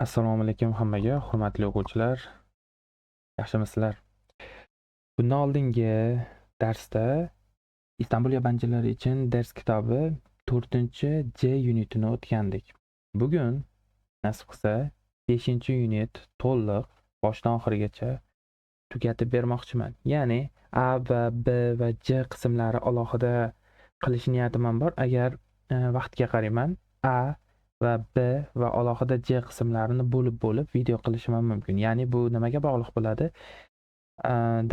Assalomu alaykum hammaga, hurmatli o'quvchilar. Yaxshimisizlar? Bundan oldingi darsda Istanbul yabanchilari uchun dars kitobi 4-J unitini o'tgandik. Bugun nasib qilsa 5-unit to'liq boshdan oxirigacha tugatib bermoqchiman. Ya'ni A va B va J qismlari alohida qilish niyatim bor. Agar vaqtga qarayman, A va B va alohida J qismlarini bo'lib video qilishim mumkin. Ya'ni bu nimaga bog'liq bo'ladi?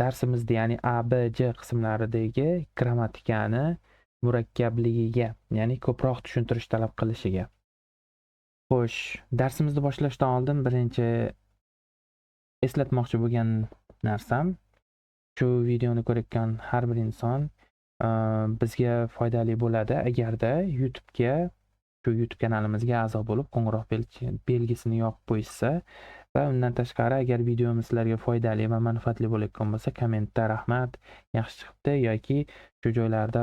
Darsimizda, ya'ni A, B, J qismlaridagi grammatikani murakkabligiga, ya'ni ko'proq tushuntirish talab qilishiga. Xo'sh, darsimizni boshlashdan oldin birinchi eslatmoqchi bo'lgan narsam, shu videoni ko'rayotgan har bir inson bizga foydali bo'ladi agarda shu YouTube kanalimizga a'zo bo'lib qo'ng'iroq belgisini yoqib qo'yishsa va undan tashqari agar videomiz sizlarga foydali va manfaatli bo'layotgan bo'lsa, kommentda rahmat, yaxshi chiqibdi yoki shu joylarda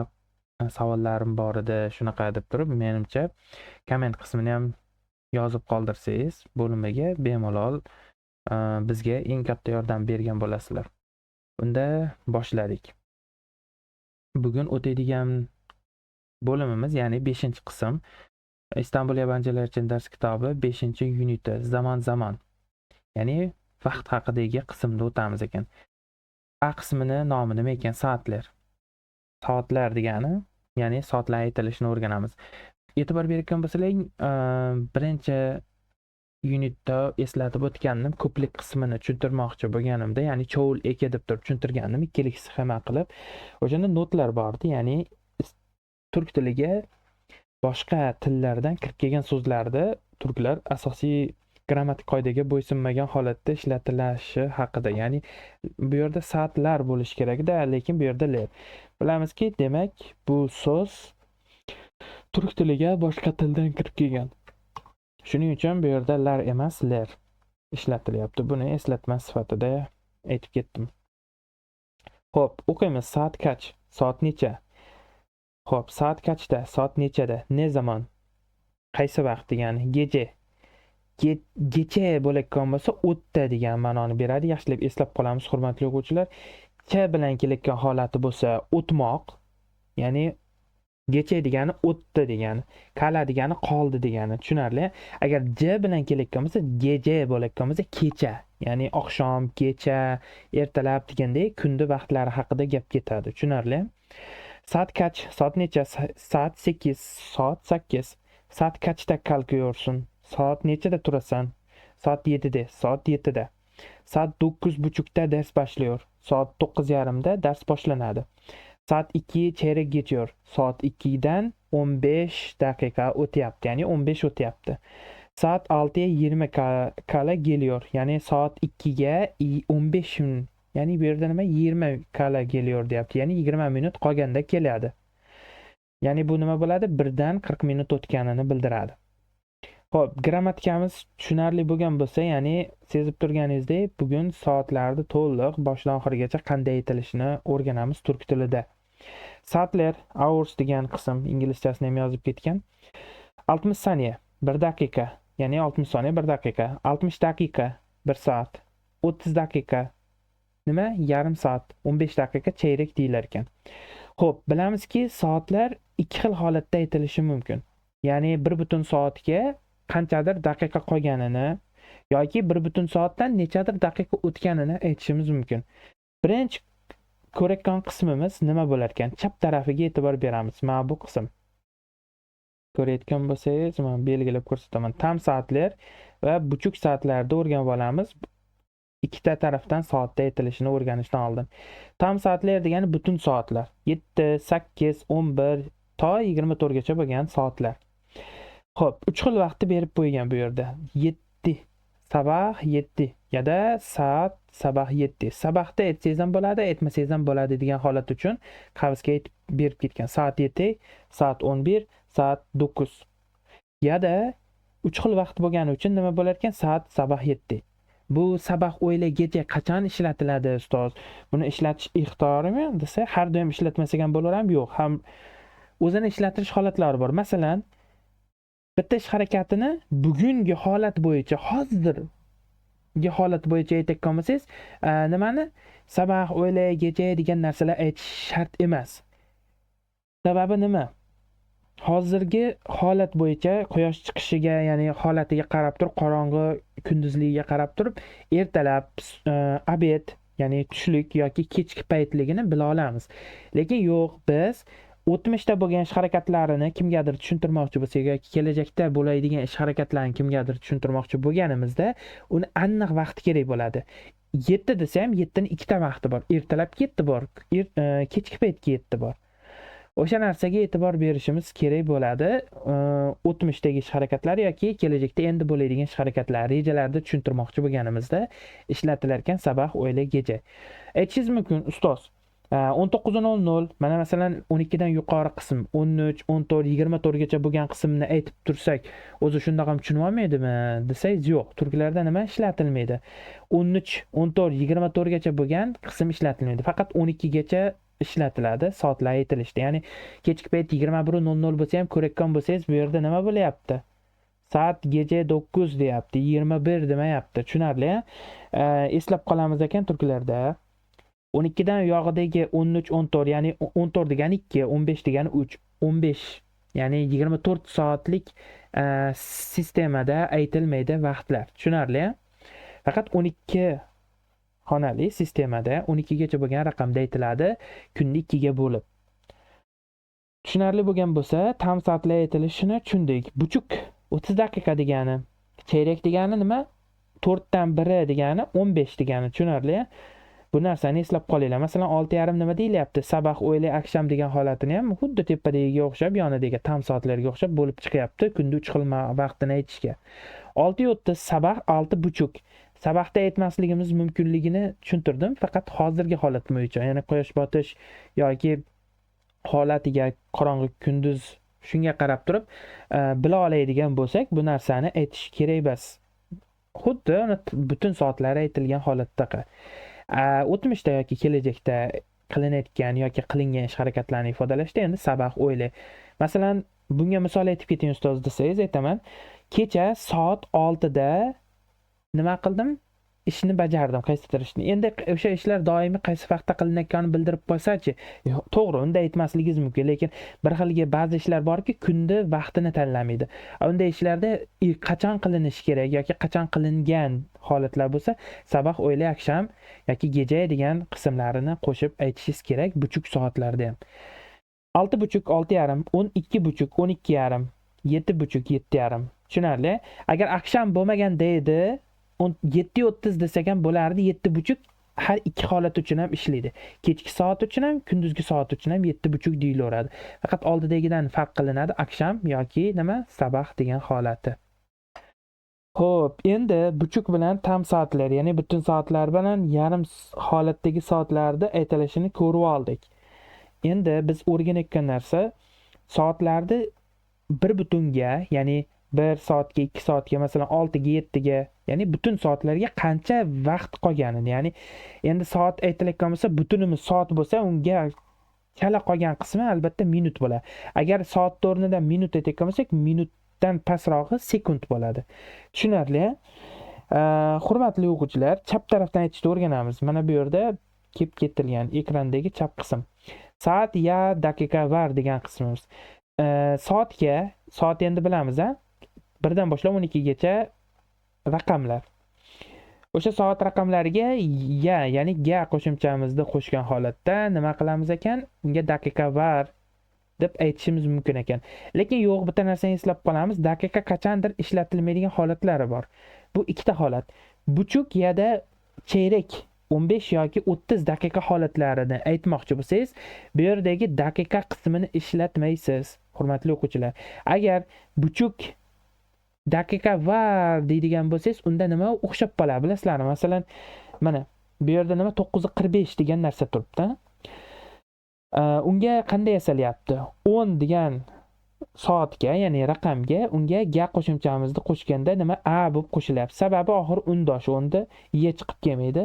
savollarim bor edi, shunaqa deb turib, menimcha komment qismini ham yozib qoldirsangiz, bo'limiga bemalol bizga eng katta yordam bergan bo'lasizlar. Unda boshladik. Bugun o'tadigan bo'limimiz, ya'ni 5-qism Istanbul yabanchilari uchun dars kitobi 5-uniti zamon. Ya'ni vaqt haqidagi qismda o'tamiz ekan. A qismini nomi nima ekan? Soatlar. Soatlar degani, ya'ni soatlar aytilishini o'rganamiz. E'tibor bergan bo'lsanglar, birinchi unitda eslatib o'tgandim, ko'plik qismini tushuntirmoqchi bo'lganimda, ya'ni cho'l eka deb turib tushuntirgandim, ikkilik sxema qilib. O'shanda notlar bordi, ya'ni turk tiliga boshqa tillardan kirib kelgan so'zlarda turklar asosiy grammatik qoidaga bo'ysunmagan holatda ishlatilishi haqida. Ya'ni bu yerda soatlar bo'lishi kerak-da, lekin bu yerda ler. Bilamizki, demak, bu so'z turk tiliga boshqa tildan kirib kelgan. Shuning uchun bu yerda lar emas, ler ishlatilyapti. Buni eslatma sifatida aytib ketdim. Xo'p, o'qiymiz. Soat kaç? Soat necha? Xo'p, soat kaçda? Soat nechada? Ne zaman? Qaysi vaqt degani? Kecha bo'layotgan bo'lsa, o'tda degan ma'noni beradi. Yaxshilab eslab qolamiz, hurmatli o'quvchilar. Cha bilan kelayotgan holati bo'lsa, o'tmoq, ya'ni kecha degani o'tdi degani, kala degani qoldi degani, tushunarli? Agar j bilan kelayotgan bo'lsa, kecha bo'layotgan bo'lsa, kecha, ya'ni oqshom, kecha, ertalab degandek kunni vaqtlari haqida gap ketadi, tushunarli? Soat kaç? Soat necha? Soat 8, soat 8. Soat kaçta kalkıyorsun? Soat nechada turasan? Soat 7'de, soat 7'de. Soat 9:30'da ders başlıyor. Soat 9:30'da ders başlanadi. Soat 2 çeyrek geçiyor. Soat 2'den 15 dakika o'tyapti, ya'ni 15 o'tyapti. Soat 6'ya 20 kala geliyor. Ya'ni soat 2'ga 15 minut. Ya'ni bu yerda nima? 20 kala geliyor deyapti. Ya'ni 20 minut qolganda keladi. Ya'ni bu nima bo'ladi? 1dan 40 minut o'tganini bildiradi. Xo'p, grammatikamiz tushunarli bo'lgan bo'lsa, ya'ni sezib turganingizdek, bugun soatlarni to'liq boshdan oxirigacha qanday aytilishini o'rganamiz turk tilida. Soatlar, hours degan qism, inglizchasini ham yozib ketgan. 60 soniya, 1 daqiqa, ya'ni 60 soniya 1 daqiqa, 60 daqiqa 1 soat, 30 daqiqa nima? Yarim soat, 15 daqiqa cheyrak deyilar ekan. Xo'p, bilamizki, soatlar ikki xil holatda aytilishi mumkin. Ya'ni 1 soatga qanchadir daqiqa qolganini yoki 1 soatdan nechadir daqiqa o'tganini aytishimiz mumkin. Birinchi ko'rayotgan qismimiz nima bo'lar ekan? Chap tarafiga e'tibor beramiz. Mana bu qism. Ko'rayotgan bo'lsangiz, men belgilab ko'rsataman. Tam soatlar va buchuk soatlarda o'rganib olamiz. Ikkita tarafdan soatda aytilishini o'rganishdan oldin. Tam soatlar degani butun soatlar. 7, 8, 11 to 24 gacha bo'lgan soatlar. Xo'p, 3 xil vaqtni berib qo'ygan bu yerda. 7, sabah 7 yoda soat sabah 7. Sabahda aytsangiz ham bo'ladi, aytmasangiz ham bo'ladi degan holat uchun qavsga aytib berib ketgan. Soat 7, soat 11, soat 9. Yoda 3 xil vaqt bo'lgani uchun nima bo'lar ekan? Soat sabah 7. Bu sabah o'ylagicha qachon ishlatiladi ustoz? Buni ishlatish ixtiyorimi desa, har doim ishlatmasak ham bo'lar ham yo'q. Ham o'zini ishlatish holatlari bor. Masalan, bitta ish harakatini bugungi holat bo'yicha, hozirgi holat bo'yicha aytayotgan bo'lsangiz, nimani sabah, o'yla, kecha degan narsalar aytish shart emas. Sababi nima? Hozirgi holat bo'yicha quyosh chiqishiga, ya'ni holatiga qarab turib, qorong'i kunduzligiga qarab turib, ertalab, obed, ya'ni tushlik yoki kechki paytligini bila olamiz. Lekin yo'q, biz o'tmishda bo'lgan ish harakatlarini kimgadir tushuntirmoqchi bo'lsak yoki kelajakda bo'ladigan ish harakatlarini kimgadir tushuntirmoqchi bo'lganimizda, uni aniq vaqti kerak bo'ladi. 7 desa ham 7 ning ikkita vaqti bor. Ertalabki 7 bor, kechki paytki 7 bor. O'sha narsaga e'tibor berishimiz kerak bo'ladi. O'tmishdagi ish harakatlari yoki kelajakda endi bo'ladigan ish harakatlar rejalarda tushuntirmoqchi bo'lganimizda ishlatilar ekan sabah, o'yla, kecha. Aytishingiz mumkin, ustoz, 19:00, mana masalan 12 dan yuqori qism 13, 14, 24 gacha bo'lgan qismni aytib tursak, o'zi shundoq ham tushunib olmaydimi desangiz, yo'q. Turklarda nima ishlatilmaydi? 13, 14, 24 gacha bo'lgan qism ishlatilmaydi. Faqat 12 gacha ishlatiladi soatlar aytilishda. Ya'ni kechki payt 21:00 bo'lsa ham ko'rayotgan bo'lsangiz, bu yerda nima bo'lyapti? Soat gece 9 deyapti, 21 demayapti. Tushunarli? Eslab qolamiz ekan turklarda. 12 dan yog'idagi 13, 14, ya'ni 14 degani 2, 15 degani 3, 15, ya'ni 24 soatlik sistemada aytilmaydi vaqtlar. Tushunarli? Faqat 12 xonali sistemada 12 gacha bo'lgan raqamda aytiladi, kunni 2 ga bo'lib. Tushunarli bo'lgan bo'lsa, tam soatlar aytilishini tushundik. Buchuk 30 daqiqa degani, cheyrak degani nima? 4 dan 1 degani 15 degani. Tushunarli? Bu narsani eslab qolinglar. Masalan, 6:30 nima deyilyapti? Sabah, o'yla, aksham degan holatini ham xuddi tepadagiga o'xshab, yonidagi tam soatlarga o'xshab bo'lib chiqyapti. Kunda 3 xil vaqtini aytishga. 6:30 sabah, 6:30. Sabahda aytmasligimiz mumkinligini tushuntirdim, faqat hozirgi holat bo'yicha, ya'ni quyosh botish yoki holatiga, qorong'i kunduz, shunga qarab turib bila oladigan bo'lsak, bu narsani aytish kerak emas. Xuddi butun soatlari aytilgan holatdaqa. O'tmishda yoki kelajakda qilinayotgan yoki qilingan ish harakatlarni ifodalashda endi sabah, o'yla. Masalan, bunga misol aytib keting ustoz desangiz, aytaman. Kecha soat 6 da nima qildim? Ishni bajardim, qaysidir ishni. Endi o'sha ishlar doimiy qaysi vaqtda qilinayotganini bildirib qo'ysa-chi? To'g'ri, unda aytmasligingiz mumkin, lekin bir xilga ba'zi ishlar borki, kunda vaqtini tanlamaydi. Unda ishlarda qachon qilinishi kerak yoki qachon qilingan holatlar bo'lsa, sabah, o'yla, aksham yoki kecha degan qismlarini qo'shib aytishingiz kerak buchuk soatlarda ham. 6:30, 6:30, 12:30, 12:30, 7:30, 7:30. Tushunarli? Agar aksham bo'lmaganda edi, 7:30 desak ham bo'lardi, 7:30 har ikki holat uchun ham ishlaydi. Kechki soat uchun ham, kunduzgi soat uchun ham 7:30 deyilaveradi. Faqat oldidagidan farq qilinadi aksham yoki nima? Sabah degan holati. Xo'p, endi buchuk bilan tam soatlar, ya'ni butun soatlar bilan yarim holatdagi soatlarda aytilishini ko'rib oldik. Endi biz o'rganayotgan narsa soatlarni bir butunga, ya'ni 1 soatga, 2 soatga, masalan 6 ga, 7 ga, ya'ni butun soatlarga qancha vaqt qolganini, ya'ni endi soat aytilayotgan bo'lsa, butunimiz soat bo'lsa, unga chala qolgan qismi albatta minut bo'ladi. Agar soat o'rnida minut aytayotgan bo'lsak, minutdan pastrog'i sekund bo'ladi. Tushunarli? Hurmatli o'quvchilar, chap tarafdan aytishni o'rganamiz. Mana bu yerda kelib ketilgan ekrandagi chap qism. Soat ya daqiqa var degan qismimiz. Soat endi bilamiz, 1 dan boshlab 12 gacha raqamlar. O'sha soat raqamlariga ya, ya'ni ga qo'shimchamizni qo'shgan holatda nima qilamiz ekan? Unga daqiqa var deb aytishimiz mumkin ekan. Lekin yo'q, bitta narsani eslab qolamiz. Daqiqa qachondir ishlatilmaydigan holatlari bor. Bu ikkita holat. Buchuk yoki cheyrak 15 yoki 30 daqiqa holatlarini aytmoqchi bo'lsangiz, bu yerdagi daqiqa qismini ishlatmaysiz, hurmatli o'quvchilar. Agar buchuk daqiqa var deydigan bo'lsangiz, unda nima o'xshab qoladi, bilasizlarmi? Masalan, mana bu yerda nima 9:45 degan narsa turibdi. Unga qanday yasalyapti? 10 degan soatga, ya'ni raqamga, unga ga qo'shimchamizni qo'shganda nima a bo'lib qo'shilyapti. Sababi oxir undosh, unda ye chiqib kelmaydi.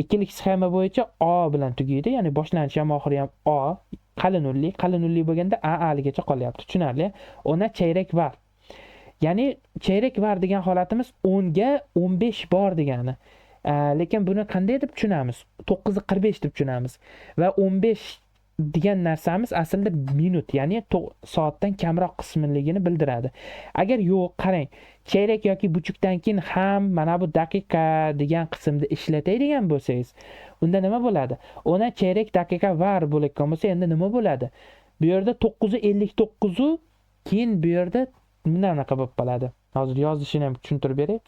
Ikkilik sxema bo'yicha o bilan tugaydi, ya'ni boshlanishi ham oxiri ham o, qalin nulli bo'lganda a aligacha qolyapti. Tushunarli? Ona cheyrak var. Ya'ni cheyrak var degan holatimiz 10 ga 15 bor degani. Lekin buni qanday deb tushunamiz? 9 ga 45 deb tushunamiz. Va 15 degan narsamiz aslida minut, ya'ni soatdan kamroq qismligini bildiradi. Agar yo'q, qarang, cheyrak yoki buchukdan keyin ham mana bu daqiqa degan qismda ishlatadigan bo'lsangiz, unda nima bo'ladi? Ona cheyrak daqiqa var bo'layotgan bo'lsa, endi nima bo'ladi? Bu yerda 9:59 keyin bu yerda bunaqa bo'lib qoladi. Hozir yozishini ham tushuntirib beray.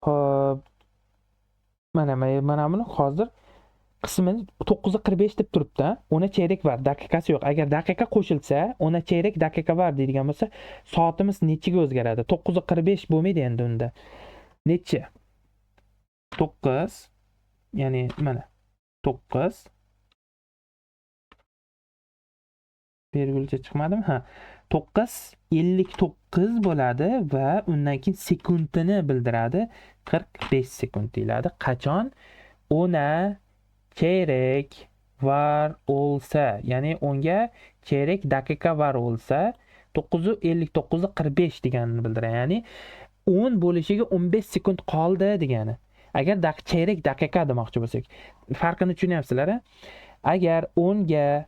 Xo'p, mana buni hozir qismini 9:45 deb turibdi. Ona cheyrak var, daqiqasi yo'q. Agar daqiqa qo'shilsa, ona cheyrak daqiqa var deydigan bo'lsa, soatimiz nechiga o'zgaradi? 9:45 bo'lmaydi endi unda. Nechi? 9, ya'ni mana 9 virgulcha chiqmadimi? Ha. 9:59 bo'ladi va undan keyin sekundini bildiradi. 45 sekund deyiladi. Qachon? Ona cheyrak var olsa, ya'ni unga cheyrak daqiqa var olsa 9:59:45 deganini bildiradi. Ya'ni 10 bo'lishiga 15 sekund qoldi degani. Agar cheyrak daqiqa demoqchi bo'lsak, farqini tushunyapsizlar? Agar 10 ga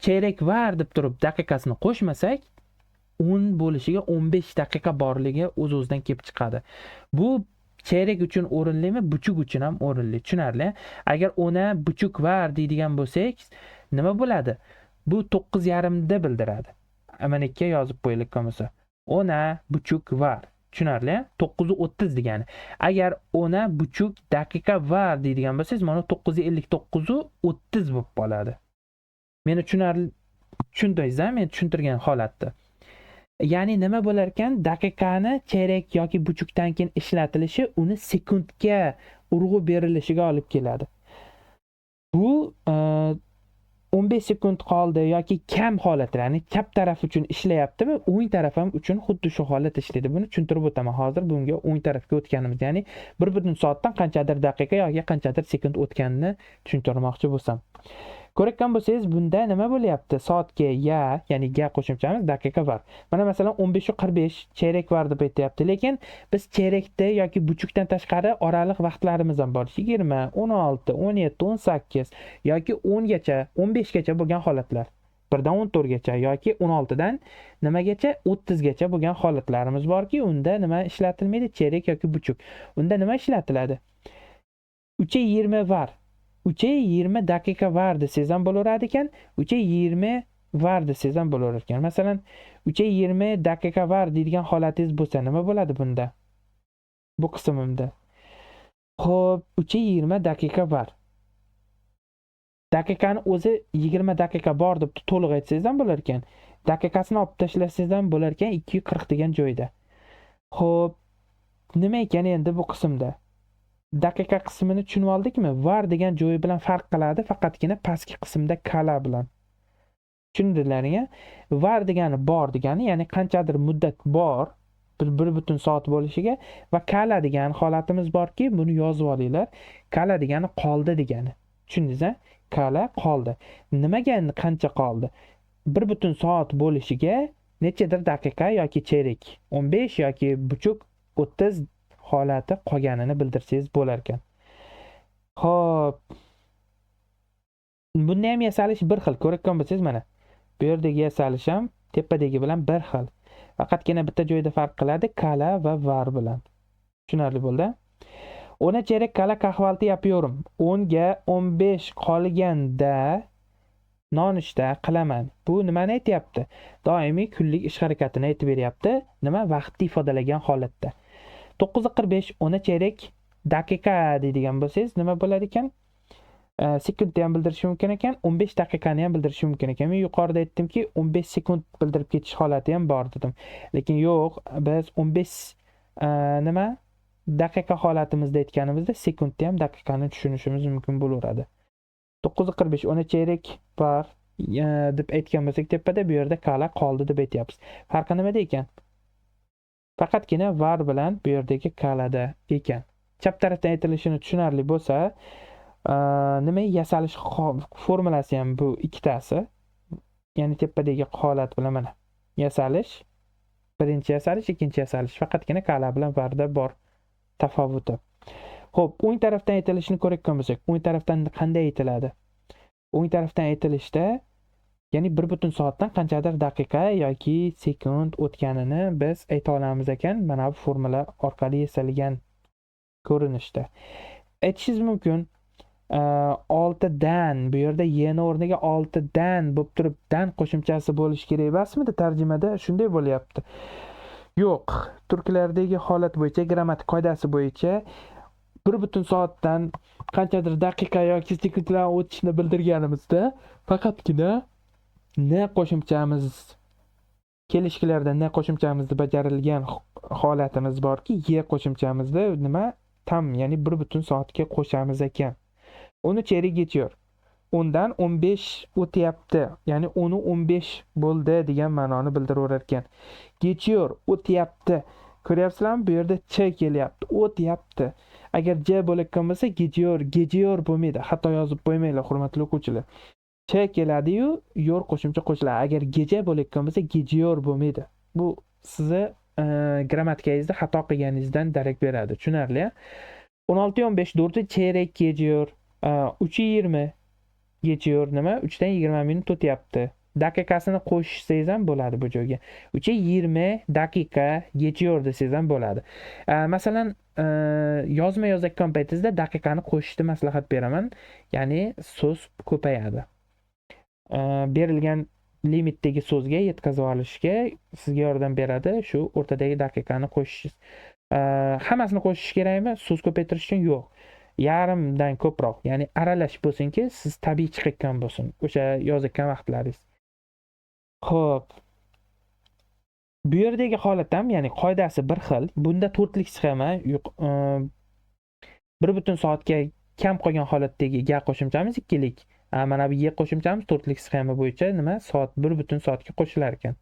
cheyrak var deb turib daqiqasini qo'shmasak, 10 bo'lishiga 15 daqiqa borligi o'z-o'zidan kelib chiqadi. Bu cheyrak uchun o'rinlimi, buchuk uchun ham o'rinli. Tushunarli? Agar ona buchuk var deydigan bo'lsak, nima bo'ladi? Bu 9:30 da bildiradi. Amanlikka yozib qo'yaylik bo'lsa. Ona buchuk var. Tushunarli? 9:30 degani. Agar ona buchuk daqiqa var deydigan bo'lsangiz, mana 9:59:30 bo'lib qoladi. Meni tushundingizmi? Men tushuntirgan holatda. Ya'ni nima bo'lar ekan? Daqiqani cheyrak yoki buchukdan keyin ishlatilishi uni sekundga urg'u berilishiga olib keladi. Bu 15 sekund qoldi yoki kam holatlar, ya'ni chap taraf uchun ishlayaptimi, o'ng taraf ham uchun xuddi shu holat ishlaydi. Buni tushuntirib o'taman. Hozir bunga o'ng tarafga o'tganimiz, ya'ni 1 soatdan qanchadir daqiqa yoki qanchadir sekund o'tganini tushuntirmoqchi bo'lsam. Ko'rayotgan bo'lsangiz, bunda nima bo'lyapti? Soatga ya'ni ga qo'shimchamiz daqiqa var. Mana masalan 15:45 cheyrak var deb aytayapti, lekin biz cheyrakda yoki buchukdan tashqari oraliq vaqtlarimiz ham bor. 20, 16, 17, 18 yoki 10 gacha, 15 gacha bo'lgan holatlar. 1 dan 14 gacha yoki 16 dan nimagacha 30 gacha bo'lgan holatlarimiz borki, unda nima ishlatilmaydi? Cheyrak yoki buchuk. Unda nima ishlatiladi? 3:20 var. 3:20 daqiqa var desangiz ham bo'laveradi ekan, 3:20 var desangiz ham bo'laverar ekan. Masalan, 3:20 daqiqa var deydigan holatingiz bo'lsa, nima bo'ladi bunda? Bu qismimda. Xo'p, 3:20 daqiqa var. Daqiqani o'zi 20 daqiqa bor deb to'liq aytsangiz ham bo'lar ekan. Daqiqasini olib tashlasangiz ham bo'lar ekan 2:40 degan joyda. Xo'p, nima ekan endi bu qismda? Daqiqa qismini tushunib oldikmi? Var degan joyi bilan farq qiladi, faqatgina pastki qismda kala bilan. Tushundilaringmi? Var degani bor degani, ya'ni qanchadir muddat bor, 1 soat bo'lishiga va kala degan holatimiz borki, buni yozib olinglar. Kala degani qoldi degani. Tushundingizmi? Kala qoldi. Nimaga endi qancha qoldi? 1 soat bo'lishiga nechadir daqiqa yoki cheyrak, 15 yoki buchuk 30 holati qolganini bildirsangiz bo'lar ekan. Xo'p. Bunda ham yasalish bir xil. Ko'rayotgan bo'lsangiz mana. Bu yerdagi yasalish ham tepadagi bilan bir xil. Faqatgina bitta joyda farq qiladi, kala va var bilan. Tushunarli bo'ldi? Ona cheyrak kala qahvalti yapıyorum. 10 ga 15 qolganda nonushta qilaman. Bu nimani aytyapti? Doimiy kunlik ish harakatini aytib beryapti. Nima? Vaqtni ifodalagan holatda. 9:45 ona cheyrak daqiqa deydigan bo'lsangiz, nima bo'lar ekan? Sekundni ham bildirishi mumkin ekan, 15 daqiqani ham bildirishi mumkin ekan. Men yuqorida aytdimki, 15 sekund bildirib ketish holati ham bor dedim. Lekin yo'q, biz 15 nima? Daqiqa holatimizda aytganimizda sekundni ham daqiqani tushunishimiz mumkin bo'laveradi. 9:45 ona cheyrak var deb aytgan bo'lsak, tepada bu yerda kala qoldi deb aytyapmiz. Farqi nimada ekan? Faqatgina var bilan bu yerdagi kalada ekan. Chap tarafdan aytilishini tushunarli bo'lsa, nima yasalish formulasi ham bu ikkitasi. Ya'ni tepadagi holat bilan mana yasalish Birinchi yasalish, ikkinchi yasalish. Faqatgina kala bilan varda bor tafovuti. Xo'p, o'ng tarafdan aytilishini ko'rayotgan bo'lsak, o'ng tarafdan qanday aytiladi? O'ng tarafdan aytilishda, ya'ni 1 soatdan qanchadir daqiqa yoki sekund o'tganini biz ayta olamiz ekan, mana bu formula orqali yasalgan ko'rinishda. Aytishingiz mumkin, 6 dan, bu yerda y ni o'rniga 6 dan bo'lib turib, dan qo'shimchasi bo'lishi kerak emasmidi tarjimada? Shunday bo'lyapti. Yo'q, turklardagi holat bo'yicha, grammatik qoidasi bo'yicha 1 soatdan qanchadir daqiqa yoki sekundlar o'tishini bildirganimizda faqatgina ne qo'shimchamiz kelishkilarda ne qo'shimchamizni bajarilgan holatimiz borki, y qo'shimchamizni nima tam, ya'ni 1 soatga qo'shamiz ekan. 13 geçiyor. Ondan 15 o'tyapti. Ya'ni 10'u 15 bo'ldi degan ma'noni bildiraverar ekan. Geçiyor, o'tyapti. Ko'ryapsizlarmi? Bu yerda ch kelyapti. O'tyapti. Agar j bo'layotgan bo'lsa, geçiyor bo'lmaydi. Xato yozib qo'ymanglar, hurmatli o'quvchilar. Ch keladi-yu, yor qo'shimcha qo'shiladi. Agar gece bo'layotgan bo'lsa, geçiyor bo'lmaydi. Bu sizni grammatikangizda xato qilganingizdan darak beradi. Tushunarli? 16:15 4'ü çeyrek geçiyor. 3:20 geçiyor nima? 3dan 20 minut o'tyapti. Daqiqasini qo'shsangiz ham bo'ladi bu joyga. 3:20 daqiqa geçiyor desangiz ham bo'ladi. Masalan, yozma yozayotgan paytingizda daqiqani qo'shishni maslahat beraman. Ya'ni so'z ko'payadi. Berilgan limitdagi so'zga yetkazib olishga sizga yordam beradi shu o'rtadagi daqiqani qo'shishingiz. Hammasini qo'shish kerakmi? So'z ko'paytirish uchun yo'q. Yarimdan ko'proq, ya'ni aralash bo'lsinki, siz tabiiy chiqayotgan bo'lsin o'sha yozayotgan vaqtlaringiz. Xo'p. Bu yerdagi holat ham, ya'ni qoidasi bir xil. Bunda to'rtlik sxema, 1 soatga kam qolgan holatdagi ga qo'shimchamiz ikkilik. Mana bu y qo'shimchamiz to'rtlik sxema bo'yicha nima? Soat 1 soatga qo'shilar ekan.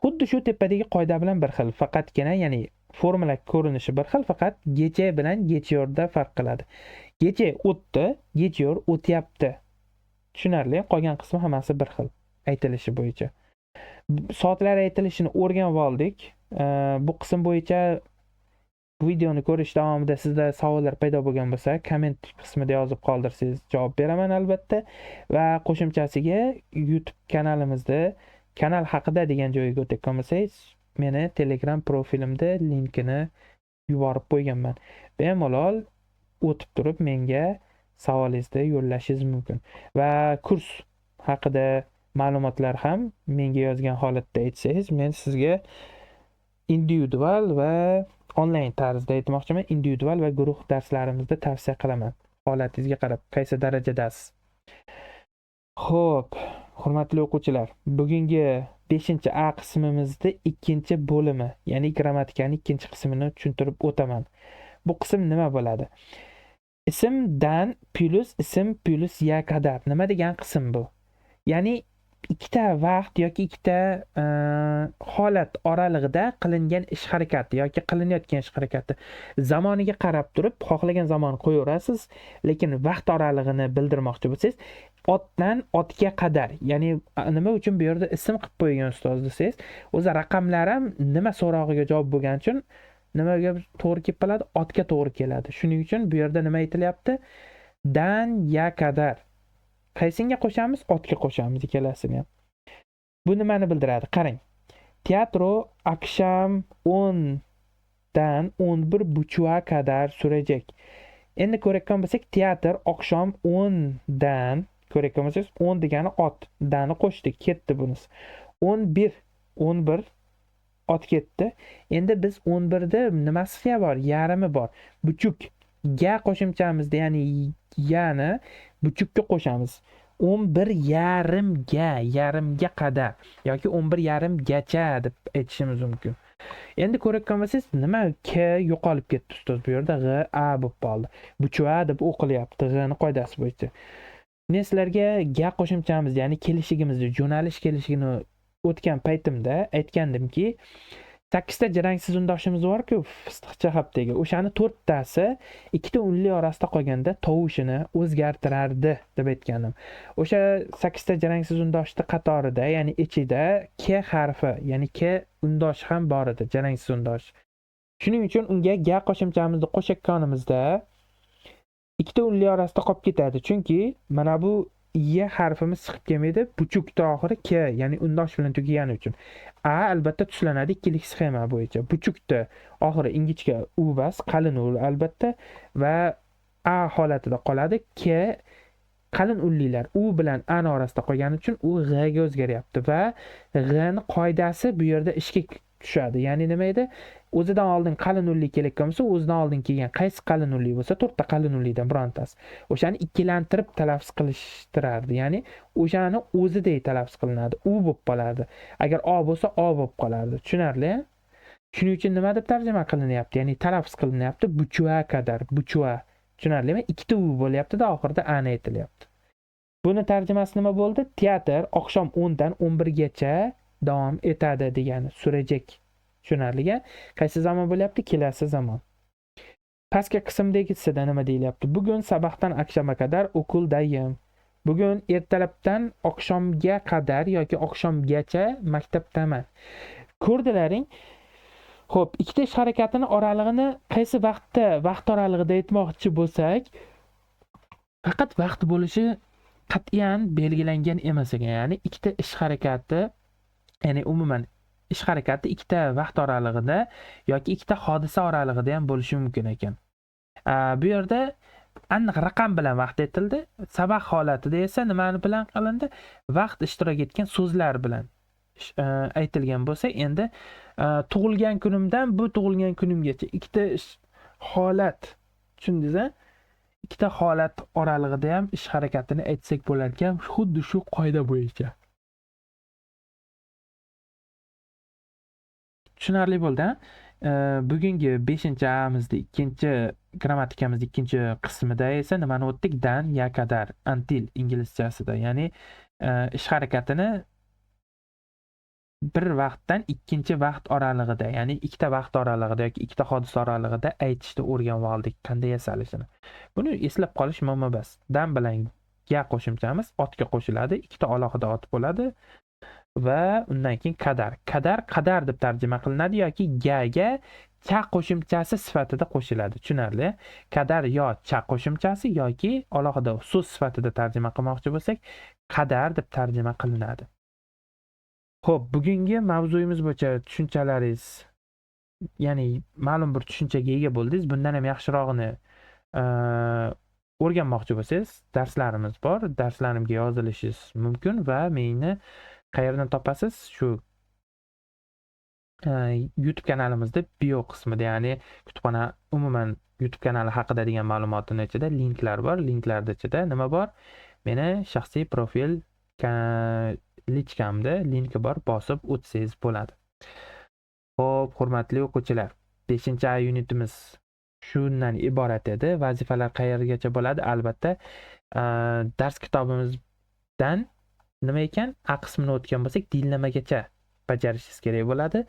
Xuddi shu tepadagi qoida bilan bir xil, faqatgina, ya'ni formula ko'rinishi bir xil, faqat geçe bilan geçiyorda farq qiladi. Geçe o'tdi, geçiyor o'tyapti. Tushunarli? Qolgan qismi hammasi bir xil aytilishi bo'yicha. Soatlar aytilishini o'rganib oldik. Bu qism bo'yicha videoni ko'rish davomida sizda savollar paydo bo'lgan bo'lsa, komment qismida yozib qoldirsangiz javob beraman albatta. Va qo'shimchasiga YouTube kanalimizda kanal haqida degan joyga o'tayotgan bo'lsangiz, meni Telegram profilimda linkini yuborib qo'yganman. Bemalol o'tib turib menga savolingizni yo'llashingiz mumkin. Va kurs haqida ma'lumotlar ham menga yozgan holatda aytsangiz, men sizga individual va onlayn tarzda aytmoqchiman, individual va guruh darslarimizda tavsiya qilaman. Holatingizga qarab, qaysi darajadasiz. Xo'p, hurmatli o'quvchilar, bugungi 5-A qismimizda 2-bo'limi, ya'ni grammatikaning 2-qismini tushuntirib o'taman. Bu qism nima bo'ladi? Ismdan plus ism plus ya qadar. Nima degan qism bu? Ya'ni ikkita vaqt yoki ikkita holat oralig'ida qilingan ish harakati yoki qilinayotgan ish harakati zamoniga qarab turib xohlagan zamon qo'yaverasiz, lekin vaqt oralig'ini bildirmoqchi bo'lsangiz, otdan otga qadar, ya'ni nima uchun bu yerda ism qilib qo'ygan ustoz desangiz, o'zi raqamlar ham nima so'rog'iga javob bo'lgani uchun nimaga to'g'ri kelib qoladi? Otga to'g'ri keladi. Shuning uchun bu yerda nima aytilyapti? Dan ya qadar. Qaysinga qo'shamiz? Otga qo'shamiz ikkalasini ham. Bu nimani bildiradi? Qarang. Teatro akşam 10 dan 11:30 kadar sürecek. Endi ko'rayotgan bo'lsak, teatr oqshom 10 dan, ko'rayotgan bo'lsangiz, 10 degani ot, dani qo'shdik, ketdi bunisi. 11 ot ketdi. Endi biz 11da nimasi bor? Yarimi bor. Buchuk. Ga qo'shimchamizda, ya'ni yani buchukka qo'shamiz. 11:30ga, yarimga qadar yoki 11:30gacha deb aytishimiz mumkin. Endi ko'rayotgan bo'lsangiz, nima k yo'qolib ketdi ustoz, bu yerda g a bo'lib qoldi. Buchua deb o'qilyapti g ni qoidasi bo'yicha. Men sizlarga ga qo'shimchamiz, ya'ni kelishigimizni, jo'nalish kelishigini o'tgan paytimda aytgandimki, 8 ta jarangsiz undoshimiz bor-ku, fisiqcha hapdagi. O'shani 4 tasi ikkita unli orasida qolganda tovushini o'zgartirardi deb aytgandim. O'sha 8 ta jarangsiz undoshni qatorida, ya'ni ichida k harfi, ya'ni k undoshi ham bor edi, jarangsiz undosh. Shuning uchun unga ga qo'shimchamizni qo'shayotganimizda ikkita unli orasida qolib ketadi. Chunki mana bu y harfimiz chiqib kelmaydi, buchukda oxiri k, ya'ni undosh bilan tugagani uchun. A albatta tuslanadi ikkilik sxema bo'yicha. Buchukda oxiri ingichka u bas, qalin u albatta va a holatida qoladi. K qalin unlilar u bilan a orasida qolgani uchun u g ga o'zgaryapti va g ni qoidasi bu yerda ishga tushadi. Ya'ni nima edi? O'zidan oldin qalin unli kelayotgan bo'lsa, o'zidan oldin kelgan qaysi qalin unli bo'lsa, 4 ta qalin unlidan birontasi. O'shani ikkilantirib talaffuz qilishtirardi. Ya'ni o'shani o'zidek talaffuz qilinadi. U bo'lib qolardi. Agar o bo'lsa, o bo'lib qolardi. Tushunarli? Shuning uchun nima deb tarjima qilinyapti? Ya'ni talaffuz qilinyapti buchua qadar, buchua. Tushunarlimi? Ikkita u bo'lyapti-da, oxirida ani aytilyapti. Buni tarjimasi nima bo'ldi? Teatr oqshom 10 dan 11 gacha davom etadi degani, surajak. Tushunarliga? Qaysi zamon bo'lyapti? Kelasi zamon. Pastki qismdagisida nima deyilyapti? Bugun sabahdan akshomga qadar o'quldayim. Bugun ertalabdan oqshomga qadar yoki oqshomgacha maktabdaman. Ko'rdilaring? Xo'p, ikkita ish harakatini oralig'ini qaysi vaqt oralig'ida aytmoqchi bo'lsak, faqat vaqt bo'lishi qat'iyan belgilangan emas ekan. Ya'ni ikkita ish harakati, ya'ni umuman ish harakati ikkita vaqt oralig'ida yoki ikkita hodisa oralig'ida ham bo'lishi mumkin ekan. Bu yerda aniq raqam bilan vaqt aytildi. Sabah holatida esa nima bilan qilindi? Vaqt ishtirok etgan so'zlar bilan aytilgan bo'lsa, endi tug'ilgan kunimdan bu tug'ilgan kunimgacha ikkita holat, tushundingiz-a? Ikkita holat oralig'ida ham ish harakatini aytsak bo'lar ekan, xuddi shu qoida bo'yicha. Tushunarli bo'ldi. Bugungi 5-amizda ikkinchi grammatikamiz ikkinchi qismida esa nimani o'tdik? Dan ya qadar, until inglizchasida. Ya'ni ish harakatini bir vaqtdan ikkinchi vaqt oralig'ida, ya'ni ikkita vaqt oralig'ida yoki ikkita hodisa oralig'ida aytishni o'rganib oldik, qanday yasalishini. Buni eslab qolish muhim emas. Dan bilan ga qo'shimchamiz otga qo'shiladi, ikkita alohida ot bo'ladi va undan keyin qadar deb tarjima qilinadi yoki ga cha qo'shimchasi sifatida qo'shiladi. Tushunarli? Qadar yo cha qo'shimchasi yoki alohida so'z sifatida tarjima qilmoqchi bo'lsak, qadar deb tarjima qilinadi. Xo'p, bugungi mavzuyimiz bo'yicha tushunchalaringiz, ya'ni ma'lum bir tushunchaga ega bo'ldingiz. Bundan ham yaxshirog'ini o'rganmoqchi bo'lsangiz, darslarimiz bor. Darslarimga yozilishingiz mumkin va meni qayerdan topasiz? Shu YouTube kanalimizda bio qismida, ya'ni kutubxona umuman YouTube kanali haqida degan ma'lumotning ichida linklar bor. Linklarda ichida nima bor? Meni shaxsiy profil lichkamda linki bor, bosib o'tsangiz bo'ladi. Xo'p, hurmatli o'quvchilar, 5-a unitimiz shundan iborat edi. Vazifalar qayergacha bo'ladi? Albatta, dars kitobimizdan nima ekan? A qismini o'tgan bo'lsak, dinlamagacha bajarishingiz kerak bo'ladi.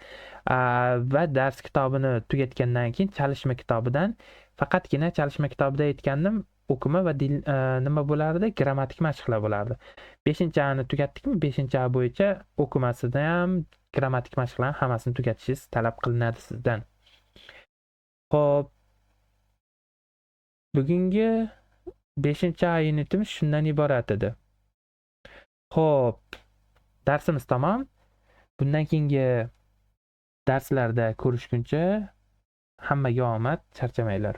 Va dars kitobini tugatgandan keyin chalishma kitobidan faqatgina chalishma kitobida aytgandim, o'qima va nima bo'lardi? Grammatik mashqlar bo'lardi. 5-ani tugatdikmi? 5-a bo'yicha o'qimasida ham grammatik mashqlarni hammasini tugatishingiz talab qilinadi sizdan. Xo'p, bugungi 5-a unitimiz shundan iborat edi. Xo'p, darsimiz tamom. Bundan keyingi darslarda ko'rishguncha hammaga omad, charchamanglar.